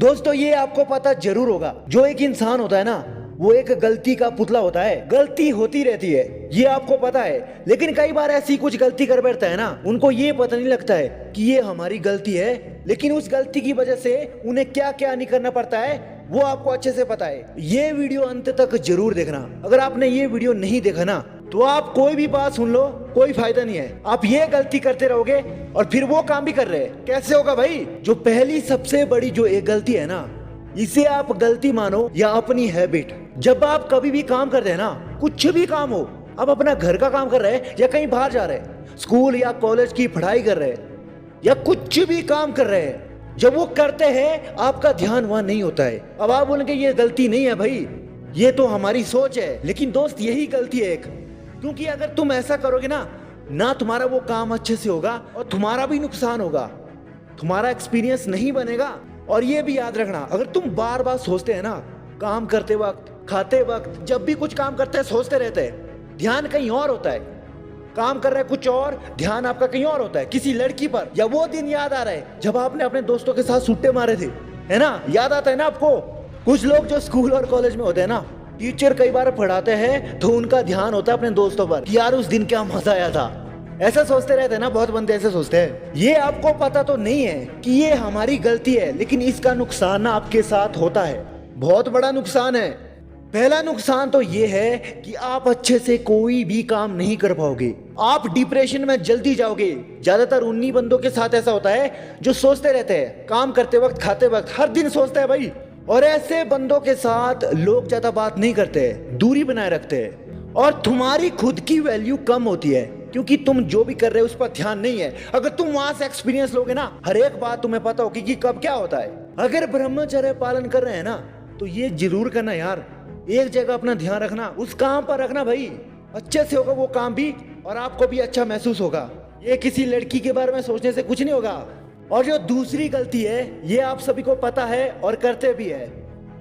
दोस्तों ये आपको पता जरूर होगा, जो एक इंसान होता है ना वो एक गलती का पुतला होता है, गलती होती रहती है, ये आपको पता है। लेकिन कई बार ऐसी कुछ गलती कर बैठता है ना, उनको ये पता नहीं लगता है कि ये हमारी गलती है, लेकिन उस गलती की वजह से उन्हें क्या क्या नहीं करना पड़ता है वो आपको अच्छे से पता है। ये वीडियो अंत तक जरूर देखना। अगर आपने ये वीडियो नहीं देखा ना तो आप कोई भी बात सुन लो, कोई फायदा नहीं है। आप ये गलती करते रहोगे और फिर वो काम भी कर रहे हैं। कैसे होगा भाई? जो पहली सबसे बड़ी जो एक गलती है ना, इसे आप गलती मानो या अपनी हैबिट। जब आप कभी भी काम करते हैं ना, कुछ भी काम हो, आप अपना घर का काम कर रहे हैं या कहीं बाहर जा रहे हैं, स्कूल या कॉलेज की पढ़ाई कर रहे हैं या कुछ भी काम कर रहे हैं, जब वो करते हैं आपका ध्यान वहां नहीं होता है। अब आप बोलेंगे ये गलती नहीं है भाई, ये तो हमारी सोच है। लेकिन दोस्त यही गलती है एक, क्योंकि अगर तुम ऐसा करोगे ना तुम्हारा वो काम अच्छे से होगा और तुम्हारा भी नुकसान होगा, तुम्हारा एक्सपीरियंस नहीं बनेगा। और ये भी याद रखना, अगर तुम बार बार सोचते हैं ना, काम करते वक्त, खाते वक्त, जब भी कुछ काम करते हैं सोचते रहते हैं, ध्यान कहीं और होता है। काम कर रहे कुछ और, ध्यान आपका कहीं और होता है, किसी लड़की पर, या वो दिन याद आ रहा है जब आपने अपने दोस्तों के साथ सुट्टे मारे थे, है ना? याद आता है ना आपको? कुछ लोग जो स्कूल और कॉलेज में होते हैं ना, टीचर कई बार पढ़ाते हैं तो उनका ध्यान होता है अपने दोस्तों पर कि यार उस दिन क्या मजा आया था। ऐसा सोचते रहते हैं ना, बहुत बंदे ऐसे सोचते हैं। ये आपको पता तो नहीं है कि ये हमारी गलती है, लेकिन इसका नुकसान ना आपके साथ होता है, बहुत बड़ा नुकसान है। पहला नुकसान तो ये है कि आप अच्छे से कोई भी काम नहीं कर पाओगे, आप डिप्रेशन में जल्दी जाओगे। ज्यादातर उन्हीं बंदों के साथ ऐसा होता है जो सोचते रहते हैं, काम करते वक्त, खाते वक्त, हर दिन सोचते हैं भाई। और ऐसे बंदों के साथ लोग ज्यादा बात नहीं करते, दूरी बनाए रखते हैं। और तुम्हारी खुद की वैल्यू कम होती है, क्योंकि तुम जो भी कर रहे हो उस पर ध्यान नहीं है। अगर तुम वहां से एक्सपीरियंस लोगे ना, हर एक बात तुम्हें पता होगी कि कब क्या होता है। अगर ब्रह्मचर्य पालन कर रहे हैं ना तो ये जरूर करना यार, एक जगह अपना ध्यान रखना, उस काम पर रखना भाई, अच्छे से होगा वो काम भी और आपको भी अच्छा महसूस होगा। ये किसी लड़की के बारे में सोचने से कुछ नहीं होगा। और जो दूसरी गलती है, ये आप सभी को पता है और करते भी है,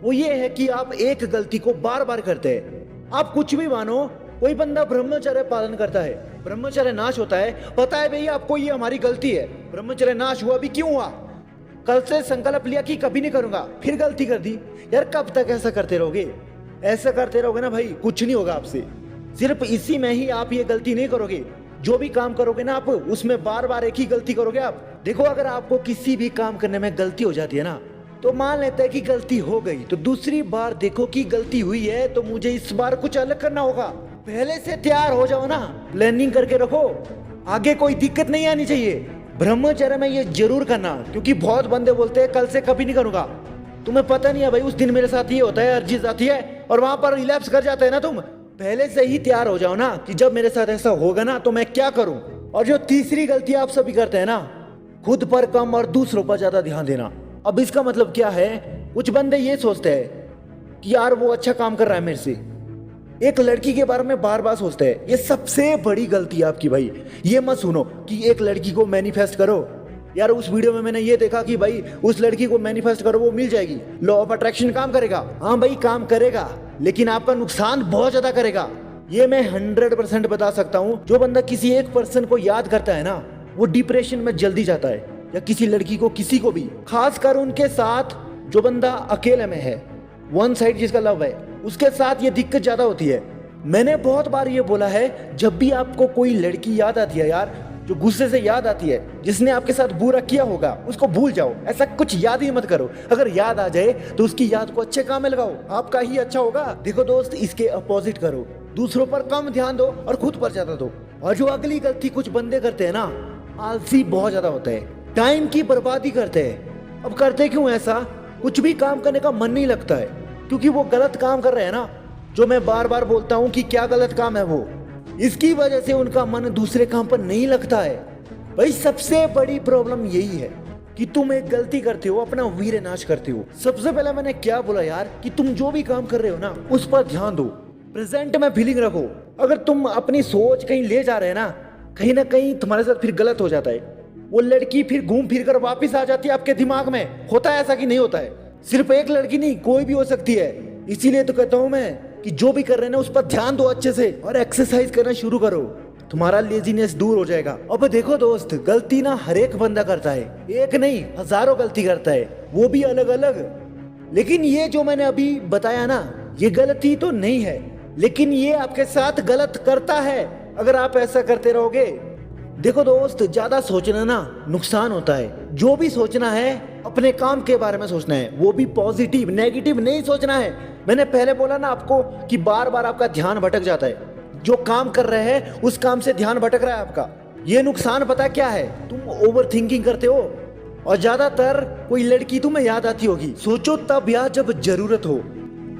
वो ये है कि आप एक गलती को बार बार करते हैं। आप कुछ भी मानो, कोई बंदा ब्रह्मचर्य पालन करता है, ब्रह्मचर्य नाश होता है, पता है भाई आपको ये हमारी गलती है, ब्रह्मचर्य नाश हुआ भी क्यों हुआ, कल से संकल्प लिया कि कभी नहीं करूंगा, फिर गलती कर दी। यार कब तक ऐसा करते रहोगे? ऐसा करते रहोगे ना भाई, कुछ नहीं होगा आपसे। सिर्फ इसी में ही आप ये गलती नहीं करोगे, जो भी काम करोगे ना आप, उसमें बार बार एक ही गलती करोगे आप। देखो, अगर आपको किसी भी काम करने में गलती हो जाती है ना, तो मान लेते हैं कि गलती हो गई, तो दूसरी बार देखो कि गलती हुई है तो मुझे इस बार कुछ अलग करना होगा। पहले से तैयार हो जाओ ना, प्लानिंग करके रखो, आगे कोई दिक्कत नहीं आनी चाहिए। ब्रह्मचर्य में ये जरूर करना, क्योंकि बहुत बंदे बोलते हैं कल से कभी नहीं करूंगा। तुम्हें पता नहीं है भाई, उस दिन मेरे साथ ये होता है, अर्जी आती है और वहां पर रिलैप्स कर जाते हैं ना। तुम पहले से ही तैयार हो जाओ ना कि जब मेरे साथ ऐसा होगा ना तो मैं क्या करूं। और जो तीसरी गलती आप सभी करते हैं ना, खुद पर कम और दूसरों पर ज्यादा ध्यान देना। अब इसका मतलब क्या है? कुछ बंदे ये सोचते हैं कि यार वो अच्छा काम कर रहा है मेरे से, एक लड़की के बारे में बार बार सोचते हैं। ये सबसे बड़ी गलती है आपकी भाई। ये मत सुनो कि एक लड़की को मैनिफेस्ट करो, यार उस वीडियो में मैंने ये देखा कि भाई उस लड़की को मैनिफेस्ट करो वो मिल जाएगी, लॉ ऑफ अट्रैक्शन काम करेगा। हाँ भाई काम करेगा, लेकिन आपका नुकसान बहुत ज्यादा करेगा, ये मैं 100% बता सकता हूँ। जो बंदा किसी एक पर्सन को याद करता है ना, वो डिप्रेशन में जल्दी जाता है, या किसी लड़की को, किसी को भी, खासकर उनके साथ जो बंदा अकेले में है, वन साइड जिसका लव है, उसके साथ ये दिक्कत ज्यादा होती है। मैंने बहुत बार ये बोला है, जब भी आपको कोई लड़की याद आती है यार, जो गुस्से से याद आती है, जिसने आपके साथ बुरा किया होगा, उसको भूल जाओ, ऐसा कुछ याद ही मत करो। अगर याद आ जाए तो उसकी याद को अच्छे काम में लगाओ, आपका ही अच्छा होगा। देखो दोस्त, इसके अपोजिट करो, दूसरों पर कम ध्यान दो और खुद पर ज्यादा दो। और जो अगली गलती कुछ बंदे करते हैं ना, आलसी बहुत ज्यादा होता है, टाइम की बर्बादी करते हैं। अब करते क्यों ऐसा? कुछ भी काम करने का मन नहीं लगता है, क्योंकि वो गलत काम कर रहे हैं ना, जो मैं बार बार बोलता हूँ कि क्या गलत काम है वो, इसकी वजह से उनका मन दूसरे काम पर नहीं लगता है। भाई सबसे बड़ी प्रॉब्लम यही है कि तुम एक गलती करते हो, अपना वीर नाश करते हो। सबसे पहले मैंने क्या बोला यार, कि तुम जो भी काम कर रहे हो ना उस पर ध्यान दो, प्रेजेंट में फीलिंग रखो। अगर तुम अपनी सोच कहीं ले जा रहे हैं ना कहीं तुम्हारे साथ फिर गलत हो जाता है, वो लड़की फिर घूम फिर कर वापिस आ जाती है आपके दिमाग में। होता है ऐसा कि नहीं होता है? सिर्फ एक लड़की नहीं, कोई भी हो सकती है। इसीलिए तो कहता हूं मैं कि जो भी कर रहे हैं ना उस पर ध्यान दो अच्छे से, और एक्सरसाइज करना शुरू करो, तुम्हारा लेजीनेस दूर हो जाएगा। अब देखो दोस्त, गलती ना हर एक बंदा करता है, एक नहीं हजारों गलती करता है, वो भी अलग अलग। लेकिन ये जो मैंने अभी बताया ना, ये गलती तो नहीं है, लेकिन ये आपके साथ गलत करता है अगर आप ऐसा करते रहोगे। देखो दोस्त, ज्यादा सोचना ना नुकसान होता है। जो भी सोचना है अपने काम के बारे में सोचना है, वो भी पॉजिटिव, नेगेटिव नहीं सोचना है। मैंने पहले बोला ना आपको कि बार बार आपका ध्यान भटक जाता है, जो काम कर रहे हैं उस काम से ध्यान भटक रहा है आपका। ये नुकसान पता क्या है, तुम ओवर थिंकिंग करते हो और ज्यादातर कोई लड़की तुम्हें याद आती होगी। सोचो तब याद जब जरूरत हो।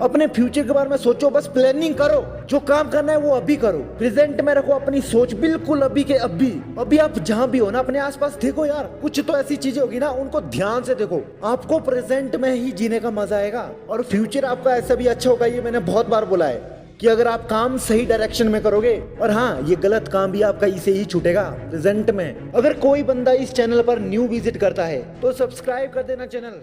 अपने फ्यूचर के बारे में सोचो, बस प्लानिंग करो, जो काम करना है वो अभी करो। प्रेजेंट में रखो अपनी सोच, बिल्कुल अभी के अभी। अभी आप जहां भी हो ना, अपने आसपास देखो यार, कुछ तो ऐसी चीजें होगी ना, उनको ध्यान से देखो। आपको प्रेजेंट में ही जीने का मजा आएगा और फ्यूचर आपका ऐसा भी अच्छा होगा। ये मैंने बहुत बार बोला है कि अगर आप काम सही डायरेक्शन में करोगे, और हाँ, ये गलत काम भी आपका इसे ही छूटेगा प्रेजेंट में। अगर कोई बंदा इस चैनल पर न्यू विजिट करता है तो सब्सक्राइब कर देना चैनल।